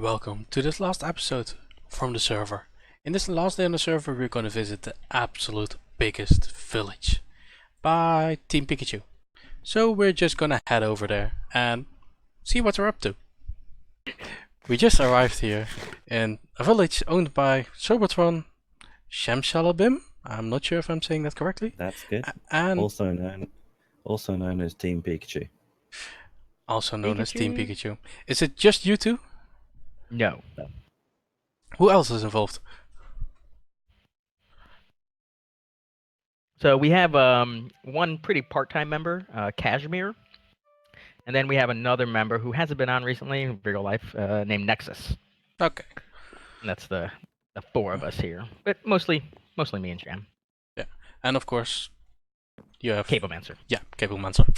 Welcome to this last episode from the server. In this last day on the server we're going to visit the absolute biggest village by Team Pikachu. So we're just gonna head over there and see what they're up to. We just arrived here in a village owned by Sobertron Shemshalabim. I'm not sure if I'm saying that correctly. That's good. And Also known as Team Pikachu. also known as Team Pikachu. Is it just you two? No. Who else is involved? So we have one pretty part-time member, Kashmir, and then we have another member who hasn't been on recently in real life, named Nexus. Okay. And that's the four of us here, but mostly me and Sham. Yeah, and of course you have Cablemancer. Yeah, Cablemancer.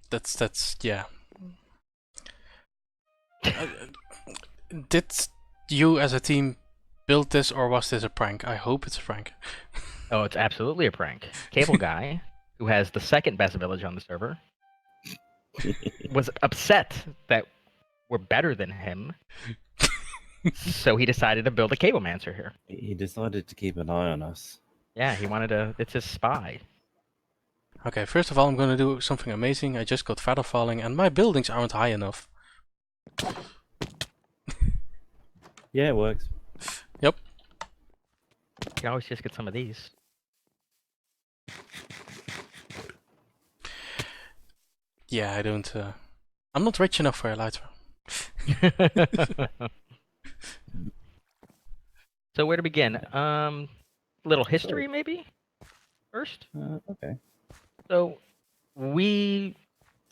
That's yeah. Did you as a team build this, or was this a prank? I hope it's a prank. Oh, it's absolutely a prank. Cable Guy, who has the second best village on the server, was upset that we're better than him, so he decided to build a Cablemancer here. He decided to keep an eye on us. Yeah, he wanted to. It's his spy. Okay, first of all, I'm gonna do something amazing. I just got feather falling, and my buildings aren't high enough. Yeah, it works. Yep. You can always just get some of these. Yeah, I don't. I'm not rich enough for a lighter. So where to begin? Little history maybe first. Okay. So we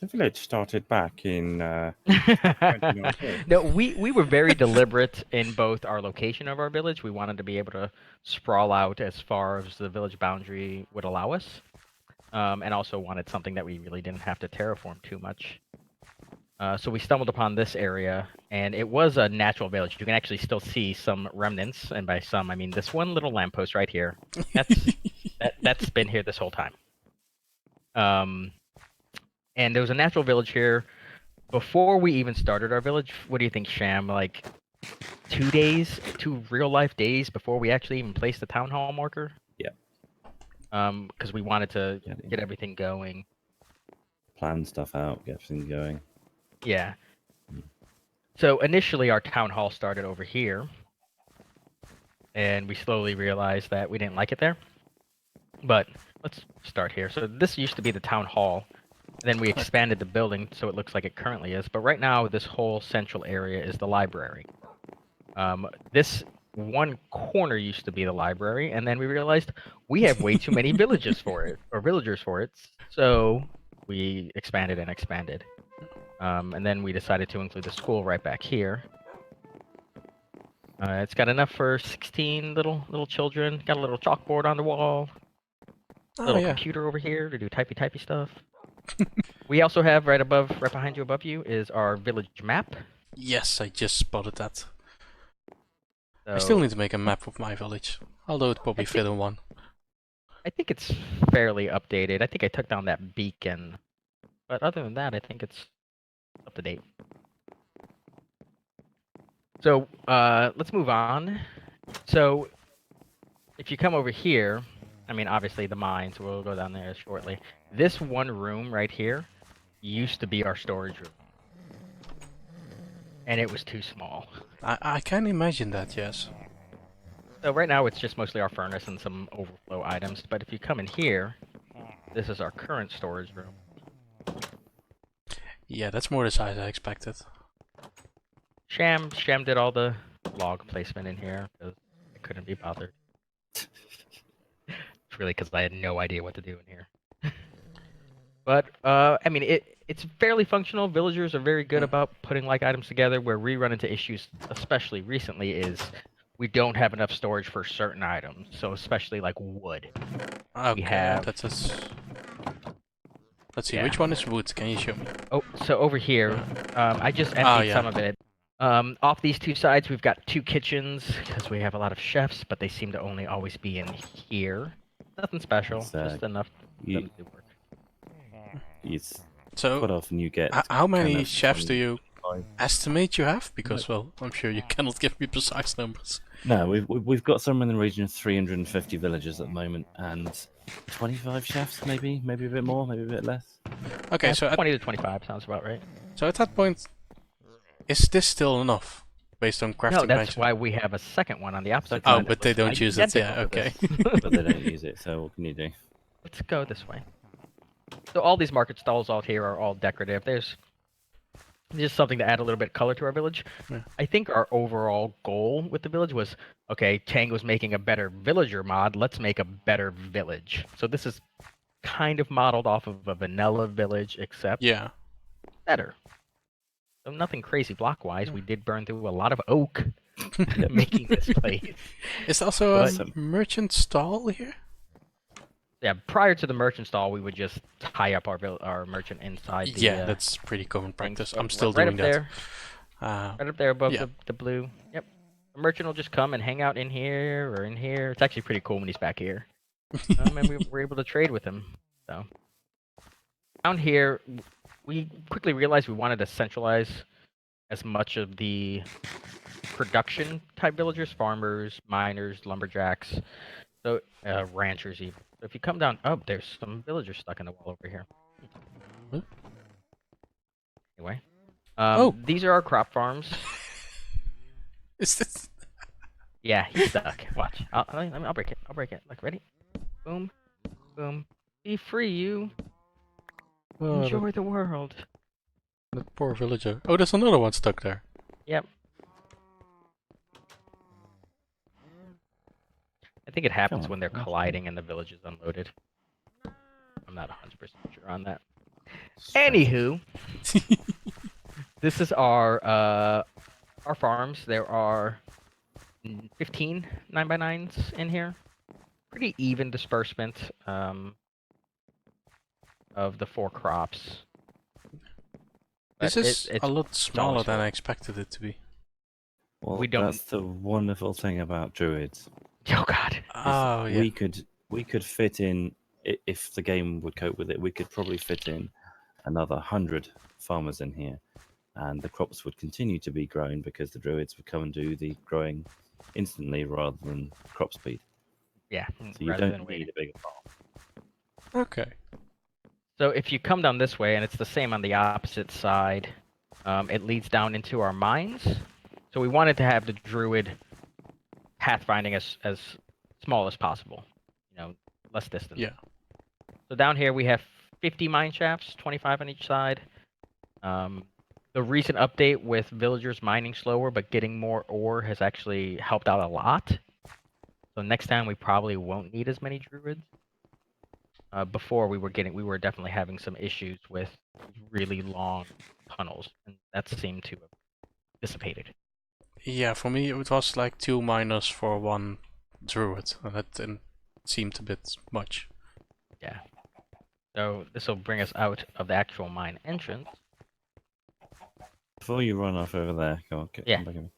The village started back in 2019. no, we were very deliberate in both our location of our village. We wanted to be able to sprawl out as far as the village boundary would allow us, and also wanted something that we really didn't have to terraform too much. So we stumbled upon this area, and it was a natural village. You can actually still see some remnants, and by some I mean this one little lamppost right here. That's been here this whole time. And there was a natural village here before we even started our village. What do you think, Sham? Like 2 real life days before we actually even placed the town hall marker? Yeah. Because we wanted to get everything going. Plan stuff out, get everything going. Yeah. So initially our town hall started over here. And we slowly realized that we didn't like it there. But let's start here. So this used to be the town hall. Then we expanded the building so it looks like it currently is. But right now, this whole central area is the library. This one corner used to be the library, and then we realized we have way too many villagers for it. So we expanded and expanded. And then we decided to include the school right back here. It's got enough for 16 little children. Got a little chalkboard on the wall. Little computer over here to do typey stuff. We also have right behind you, above you, is our village map. Yes, I just spotted that. So I still need to make a map of my village, although it probably fit in one. I think it's fairly updated. I think I took down that beacon, but other than that, I think it's up to date. So let's move on. So if you come over here, I mean, obviously the mines, we'll go down there shortly. This one room right here used to be our storage room. And it was too small. I can imagine that, yes. So right now it's just mostly our furnace and some overflow items. But if you come in here, this is our current storage room. Yeah, that's more the size I expected. Sham did all the log placement in here because I couldn't be bothered. It's really because I had no idea what to do in here. But I mean, it's fairly functional. Villagers are very good about putting like items together. Where we run into issues, especially recently, is we don't have enough storage for certain items. So especially like wood. Okay, we have. that's us. Let's see, Yeah. which one is wood? Can you show me? Oh, so over here, I just emptied yeah. some of it. Off these two sides, we've got 2 kitchens because we have a lot of chefs, but they seem to only always be in here. Nothing special, just enough for them to work. It's So, quite often you get. how many kind of chefs do you estimate you have? Because, well, I'm sure you cannot give me precise numbers. No, we've got somewhere in the region of 350 villages at the moment, and 25 chefs, maybe a bit more, maybe a bit less. Okay, Yeah, so 20 to 25 sounds about right. at that point, is this still enough based on crafting No, that's benches? why we have a second one on the opposite Oh, side. that but they looks don't use it. Yeah, identical to okay. this. But they don't use it, so what can you do? Let's go this way. So all these market stalls out here are all decorative. There's just something to add a little bit of color to our village. Yeah. I think our overall goal with the village was, okay, Tango's making a better villager mod. Let's make a better village. So this is kind of modeled off of a vanilla village, except Yeah. better. So nothing crazy block-wise. Yeah. We did burn through a lot of oak making this place. Is there also a Awesome. merchant stall here? Yeah, prior to the merchant stall, we would just tie up our merchant inside the. Yeah, that's pretty common thing. practice. So I'm still right doing up that. there, Uh, right up there above yeah. the blue. Yep. The merchant will just come and hang out in here or in here. It's actually pretty cool when he's back here. And we were able to trade with him. So down here, we quickly realized we wanted to centralize as much of the production type villagers, farmers, miners, lumberjacks, so ranchers even. So if you come down, oh, there's some villagers stuck in the wall over here. Huh? Anyway, Oh. these are our crop farms. is this? Yeah, he's stuck. Watch. I'll break it. I'll break it. Look, ready? Boom, boom. Be free, you. Oh, Enjoy the world. the poor villager. Oh, there's another one stuck there. Yep. I think it happens on, when they're come on. colliding and the village is unloaded. I'm not 100% sure on that. Anywho, this is our farms. There are 15 9x9s in here. Pretty even disbursement of the 4 crops. This But is a lot smaller always than full. I expected it to be. Well, We don't- that's the wonderful thing about druids. Oh god. is Oh, yeah. We could fit in, if the game would cope with it, we could probably fit in another 100 farmers in here, and the crops would continue to be grown because the druids would come and do the growing instantly rather than crop speed. Yeah. So you rather than don't waiting. need a bigger farm. Okay. So if you come down this way, and it's the same on the opposite side, it leads down into our mines. So we wanted to have the druid pathfinding as small as possible, less distant. Yeah. So down here we have 50 mine shafts, 25 on each side. The recent update with villagers mining slower but getting more ore has actually helped out a lot. So next time we probably won't need as many druids. Before we were definitely having some issues with really long tunnels, and that seemed to have dissipated. Yeah, for me it was like 2 miners for 1 druid, and that didn't seem a bit much. Yeah. So this will bring us out of the actual mine entrance. Before you run off over there, come on, Yeah. come back over.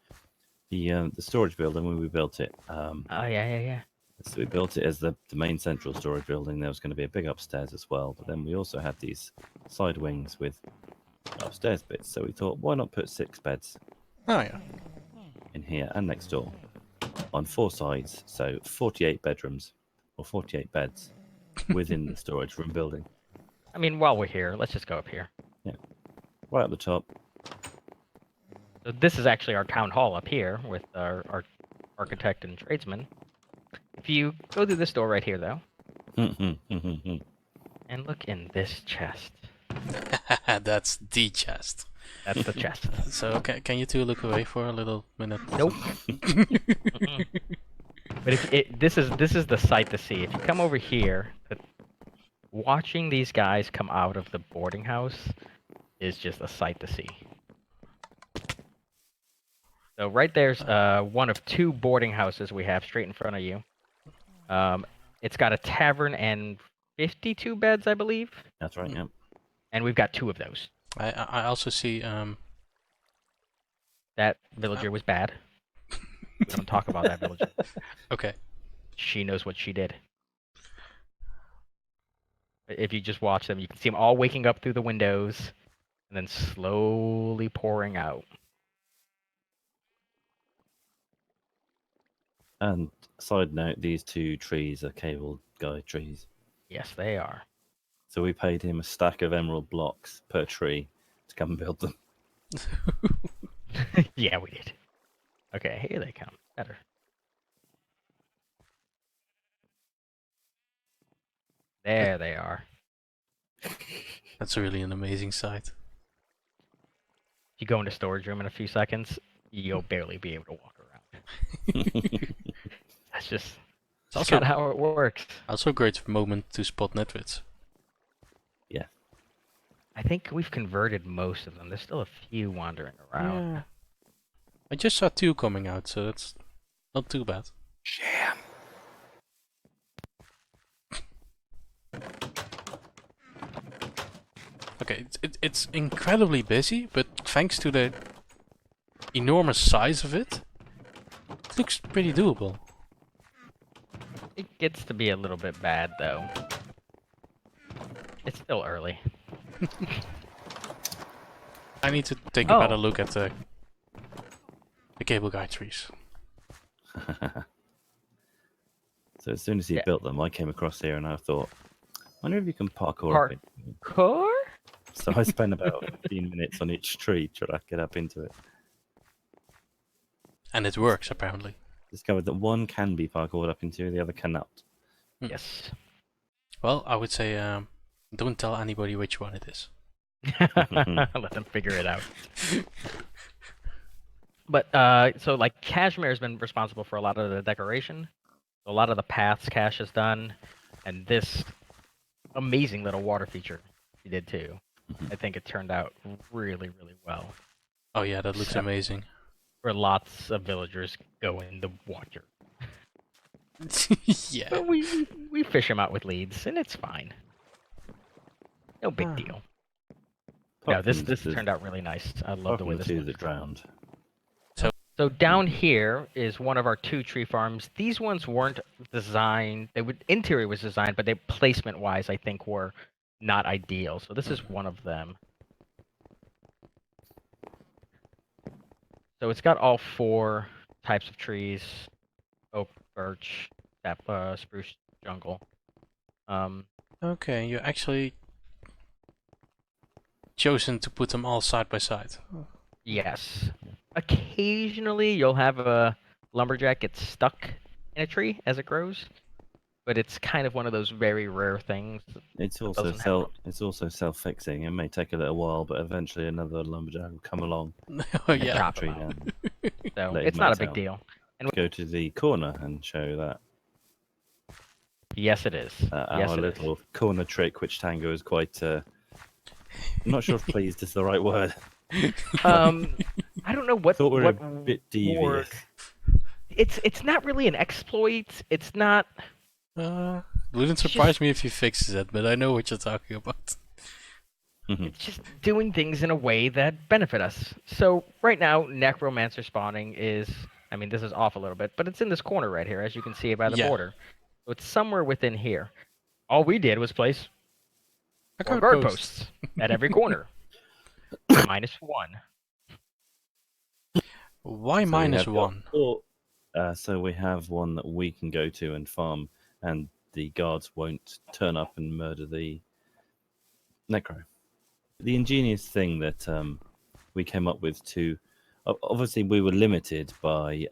The storage building when we built it. Oh yeah. So we built it as the main central storage building. There was going to be a big upstairs as well, but then we also had these side wings with upstairs bits. So we thought, why not put 6 beds Oh, yeah. in here and next door on 4 sides? So 48 bedrooms or 48 beds within the storage room building. I mean, while we're here, let's just go up here. Right at the top. So this is actually our town hall up here with our architect and tradesman. If you go through this door right here, though, and look in this chest. That's the chest. That's the chest. So can you two look away for a little minute? Nope. Mm-mm. But this is the sight to see. If you come over here, watching these guys come out of the boarding house is just a sight to see. So right there's one of 2 boarding houses we have straight in front of you. It's got a tavern and 52 beds, I believe, That's right, yeah. and we've got 2 of those. I also see That villager was bad. We don't talk about that villager. okay. She knows what she did. If you just watch them, you can see them all waking up through the windows. and then slowly pouring out. And side note, these 2 trees are cable guy trees. Yes, they are. So we paid him a stack of emerald blocks per tree to come and build them. Yeah, we did. Okay, here they come. Better. There they are. That's really an amazing sight. If you go into storage room in a few seconds, you'll barely be able to walk around. That's just It's that's kind also of how it works. a great moment to spot netwits. Yeah. I think we've converted most of them. There's still a few wandering around. Yeah. I just saw 2 coming out, so that's not too bad. Jam. Okay, it's incredibly busy, but thanks to the enormous size of it, it looks pretty doable. It gets to be a little bit bad though. It's still early. I need to take a better Oh. look at the cable guy trees. So as soon as he Yeah. built them, I came across here and I thought, wonder if you can parkour up it. Core? So I spent about 15 minutes on each tree trying to get up into it. And it works, apparently. Discovered that one can be parkoured up into, the other cannot. Yes. Well, I would say don't tell anybody which one it is. Let them figure it out. But so like Cashmere has been responsible for a lot of the decoration. A lot of the paths Cash has done, and this amazing little water feature he did too. I think it turned out really, really well. Oh yeah, that looks So- amazing. Where lots of villagers go in the water. Yeah. But we fish them out with leads, and it's fine. No big Ah. deal. Apart No, this from this the- turned out really nice. I love apart the from way the this 2 looks. that drowned. So down here is one of our 2 tree farms. These ones weren't designed. Interior was designed, but they placement wise, I think, were not ideal. So this is one of them. So it's got all 4 types of trees: oak, birch, spruce, jungle. Okay, you actually chosen to put them all side by side. Yes. Occasionally, you'll have a lumberjack get stuck in a tree as it grows, but it's kind of one of those very rare things. It's That also doesn't self-fixing. It may take a little while, but eventually another lumberjack will come along, Oh And yeah. chop tree 'em out. down, So let it's him not a mate big out. deal. Go to the corner and show that Yes, it is. Yes, our it is. little corner trick, which Tango is quite. I'm not sure if pleased is the right word. I don't know what Thought we were what a bit more- devious. It's not really an exploit. It's not. Wouldn't It's surprise just- me if he fixes it, but I know what you're talking about. It's just doing things in a way that benefit us. So right now, necromancer spawning is. I mean, this is off a little bit, but it's in this corner right here, as you can see by the Yeah. border. So it's somewhere within here. All we did was place I 4 got guard posts. posts at every corner. -1. Why So we minus have got 1? 4, so we have one that we can go to and farm, and the guards won't turn up and murder the necro. The ingenious thing that we came up with obviously we were limited by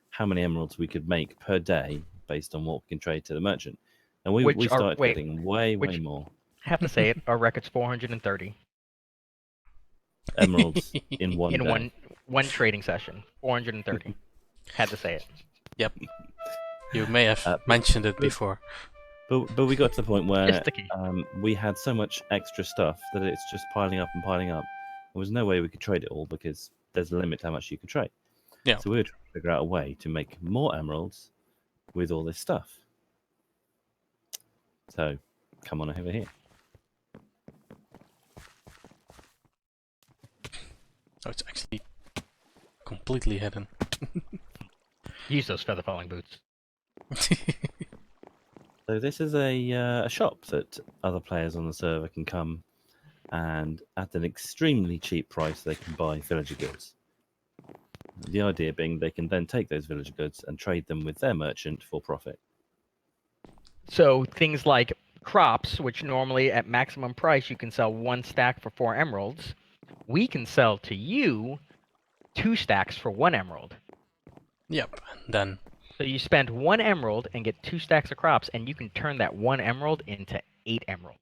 how many emeralds we could make per day based on what we can trade to the merchant, and we Which are- started wait, getting way which- more Have to say it. Our record's 430 emeralds in one in day. one trading session. 430. Had to say it. Yep. You may have But- mentioned it but- before. But we got to the point where Just the key. we had so much extra stuff that it's just piling up and piling up. There was no way we could trade it all because there's a limit to how much you can trade. Yeah. So we were trying to figure out a way to make more emeralds with all this stuff. So come on over here. So it's actually completely hidden. Use those feather falling boots. So this is a shop that other players on the server can come and at an extremely cheap price, they can buy villager goods. The idea being they can then take those villager goods and trade them with their merchant for profit. So things like crops, which normally at maximum price you can sell 1 stack for 4 emeralds, we can sell to you 2 stacks for 1 emerald. Yep. And then So you spend 1 emerald and get 2 stacks of crops, and you can turn that 1 emerald into 8 emeralds.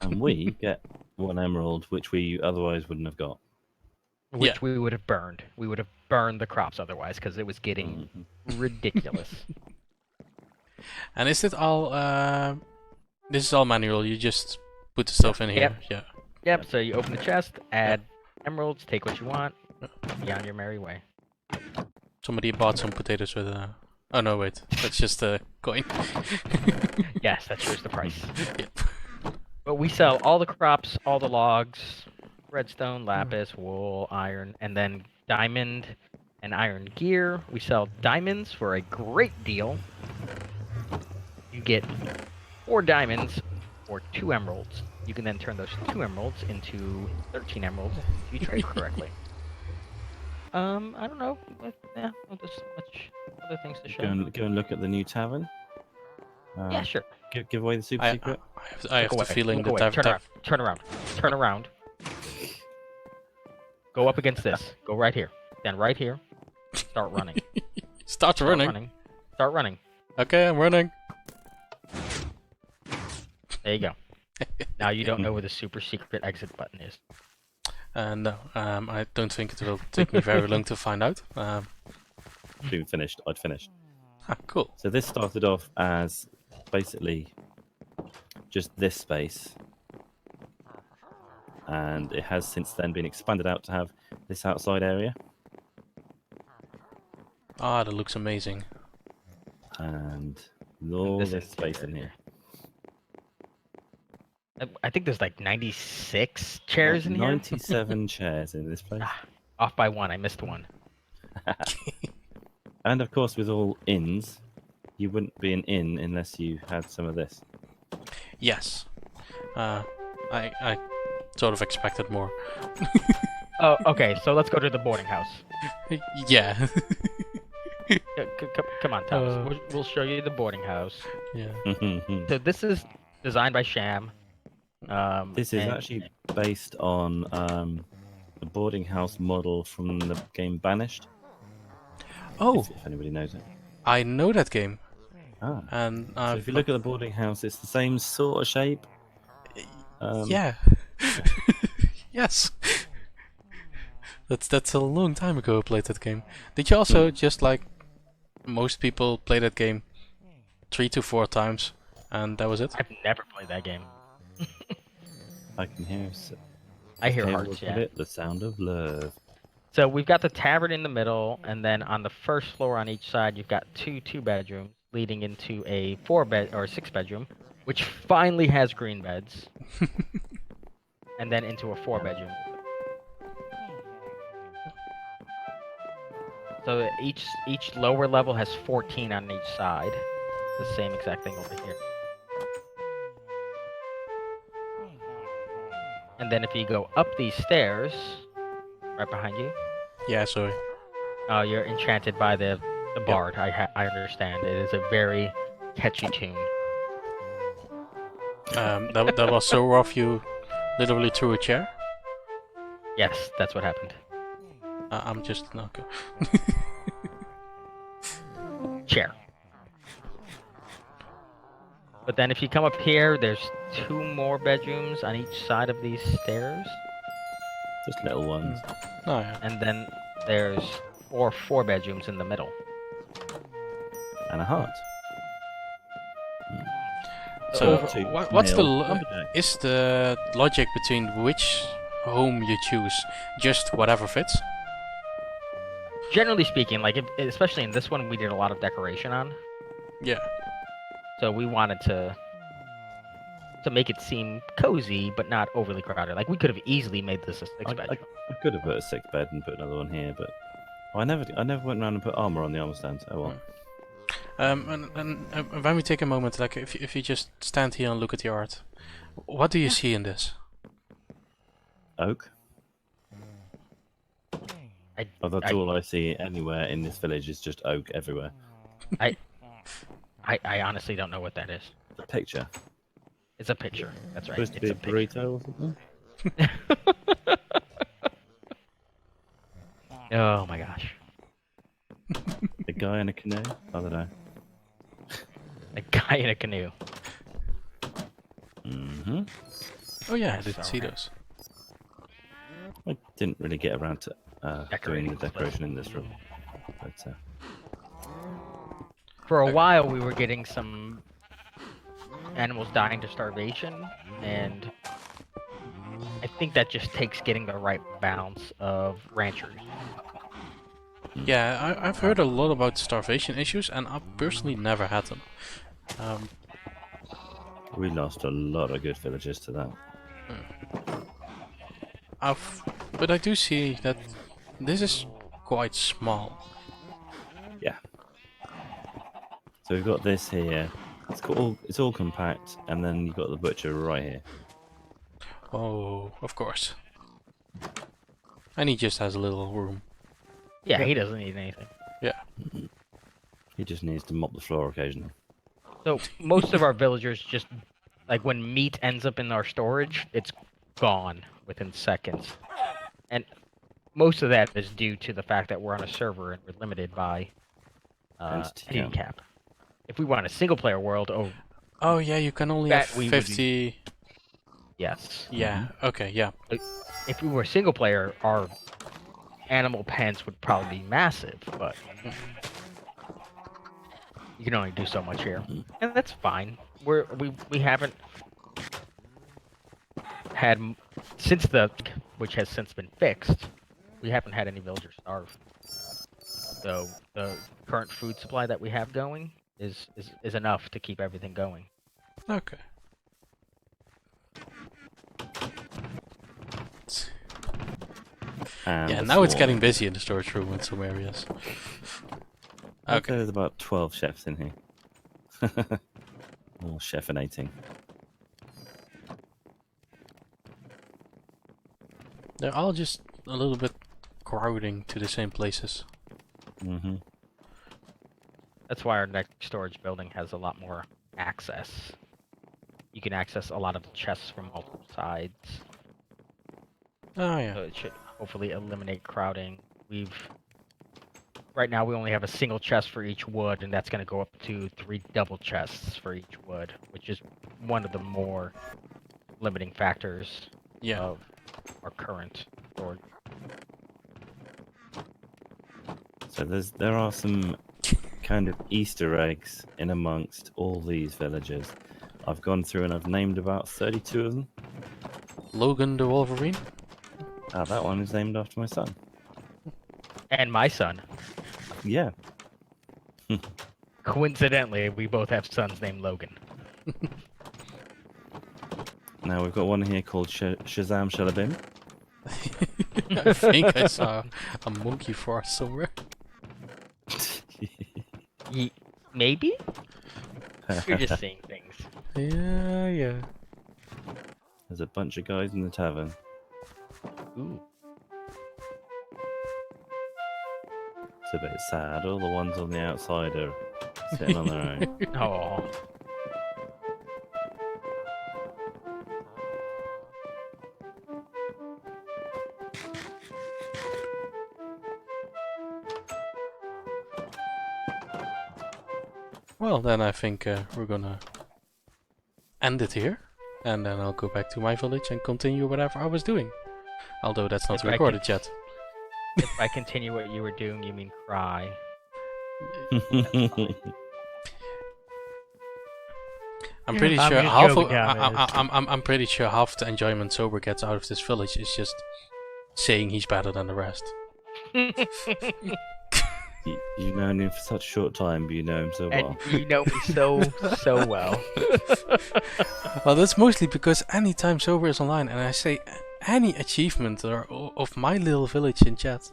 And we get 1 emerald, which we otherwise wouldn't have got. Which we would have burned. We would have burned the crops otherwise because it was getting ridiculous. and is it all? This is all manual. You just put the stuff in here. Yeah. Yep, so you open the chest, add emeralds, take what you want, be on your merry way. Somebody bought some potatoes with a. Oh no, wait. That's just a coin. Yes, that shows the price. Yep. But we sell all the crops, all the logs, redstone, lapis, wool, iron, and then diamond and iron gear. We sell diamonds for a great deal. You get 4 diamonds or 2 emeralds. You can then turn those 2 emeralds into 13 emeralds if you trade correctly. I don't know. Yeah, well, there's so much other things to show. Go and look at the new tavern. Yeah, sure. Give away the super secret. I have the feeling that Turn around. Go up against this. Go right here. Stand right here. Start running. Start running. Start running. Okay, I'm running. There you go. Now you don't know where the super secret exit button is. No, I don't think it will take me very long to find out. I'd finished. Cool. So this started off as basically just this space, and it has since then been expanded out to have this outside area. Ah, that looks amazing. And all this space in here. I think there's like 96 chairs in here. 97 chairs in this place. Off by 1. I missed 1. And of course, with all inns, you wouldn't be an inn unless you had some of this. Yes. I sort of expected more. Oh, okay. So let's go to the boarding house. Yeah. Come on, Thomas. We'll show you the boarding house. Yeah. So this is designed by Sham. This is actually based on a boarding house model from the game Banished. Oh, if anybody knows it. I know that game. Ah. And So if you look at the boarding house, it's the same sort of shape. Yeah. Yes. That's a long time ago I played that game. Did you also just like most people play that game 3 to 4 times and that was it? I've never played that game. I can hear. I hear hearts. Yeah. The sound of love. So we've got the tavern in the middle, and then on the first floor on each side, you've got 2 bedrooms leading into a 6 bedroom, which finally has green beds, and then into a 4 bedroom. So each lower level has 14 on each side. The same exact thing over here. And then if you go up these stairs, right behind you. Yeah, sorry. You're enchanted by the bard. I understand. It is a very catchy tune. That was so rough you literally threw a chair? Yes, that's what happened. I'm just okay. Chair. But then if you come up here, there's 2 more bedrooms on each side of these stairs. Just little ones. Oh, yeah. And then there's 4 bedrooms in the middle. And a heart. So Over what's the lumberjack. is the logic between which home you choose just whatever fits? Generally speaking, like especially in this one, we did a lot of decoration on. Yeah. So we wanted to make it seem cozy, but not overly crowded. Like we could have easily made this a 6 bedroom. I could have put a 6 bed and put another one here, but I never went around and put armor on the armor stands. Oh well. And when we take a moment, like if you just stand here and look at the art, what do you see in this? Oak. Oh, that's all I see anywhere in this village is just oak everywhere. I honestly don't know what that is. The picture. It's a picture. That's right. Supposed to It's be a a picture. burrito or something? Oh my gosh. A guy in a canoe? I don't know. A guy in a canoe. Mm-hmm. Oh yeah, I Yes, didn't see okay. those. I didn't really get around to doing the Decorating this place. decoration in this room. But For a while, we were getting some animals dying to starvation, and I think that just takes getting the right balance of ranchers. Yeah, I've heard a lot about starvation issues, and I personally never had them. we lost a lot of good villagers to that. But I do see that this is quite small. Yeah. So we've got this here. It's all compact, and then you've got the butcher right here. Oh, of course. And he just has a little room. Yeah, Yep. he doesn't need anything. Yeah. He just needs to mop the floor occasionally. So most of our villagers just, like, when meat ends up in our storage, it's gone within seconds. And most of that is due to the fact that we're on a server and we're limited by Entity entity count. cap. If we were on a single player world, Oh yeah, you can only That have we would be- 50. yes. Yeah. Okay. Yeah. If we were single player, our animal pens would probably be massive, but you can only do so much here, and that's fine. We haven't had since which has since been fixed. We haven't had any villagers starve. So the current food supply that we have going is enough to keep everything going. Okay. And Yeah. the Now it's swarm. getting busy in the storage room in some areas. I'd Okay. say there's about 12 chefs in here. All chefinating. They're all just a little bit crowding to the same places. Mm-hmm. That's why our next storage building has a lot more access. You can access a lot of the chests from multiple sides. Oh yeah. So it should hopefully eliminate crowding. Right now we only have a single chest for each wood, and that's going to go up to 3 double chests for each wood, which is one of the more limiting factors Yeah. of our current storage. So there are some kind of Easter eggs in amongst all these villagers. I've gone through and I've named about 32 of them. Logan the Wolverine. Ah, that one is named after my son. And my son. Yeah. Coincidentally, we both have sons named Logan. Now we've got one here called Shazam Shalabim. I think I saw a monkey forest somewhere. Maybe? You're just seeing things. Yeah, yeah. There's a bunch of guys in the tavern. Ooh. It's a bit sad. All the ones on the outside are sitting on their own. Oh. Well, then I think we're gonna end it here. And then I'll go back to my village and continue whatever I was doing. Although that's not If I recorded yet. If I continue what you were doing, you mean cry. I'm pretty I'm sure just half of, joking, Thomas. I'm pretty sure half the enjoyment Sober gets out of this village is just saying he's better than the rest. You've known him for such a short time, but you know him so well. And you know me so well. Well, that's mostly because anytime Sober is online and I say any achievement of my little village in chat,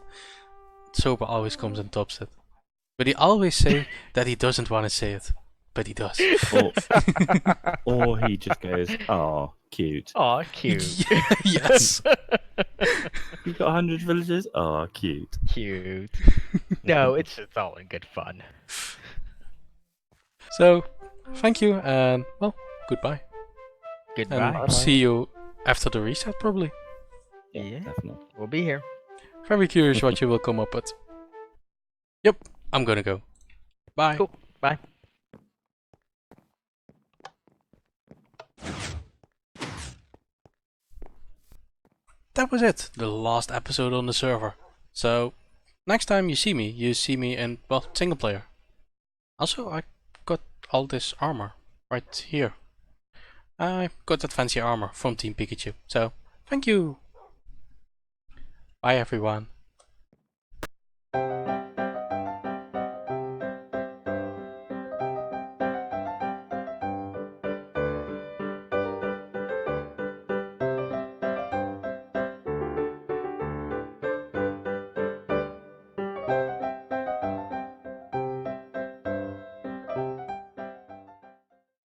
Sober always comes and tops it. But he always say that he doesn't want to say it. but he does. Or he just goes, "Oh, cute. Aw, cute. Yes. You've got 100 villagers. Oh, cute." Cute. No, it's all in good fun. So, thank you, and well, goodbye. Goodbye. And see you after the reset, probably. Yeah. Definitely. We'll be here. Very curious what you will come up with. Yep, I'm gonna go. Bye. Cool. Bye. That was it, the last episode on the server. So, next time you see me in, well, single player. Also, I got all this armor right here. I got that fancy armor from Team Pikachu. So, thank you. Bye everyone.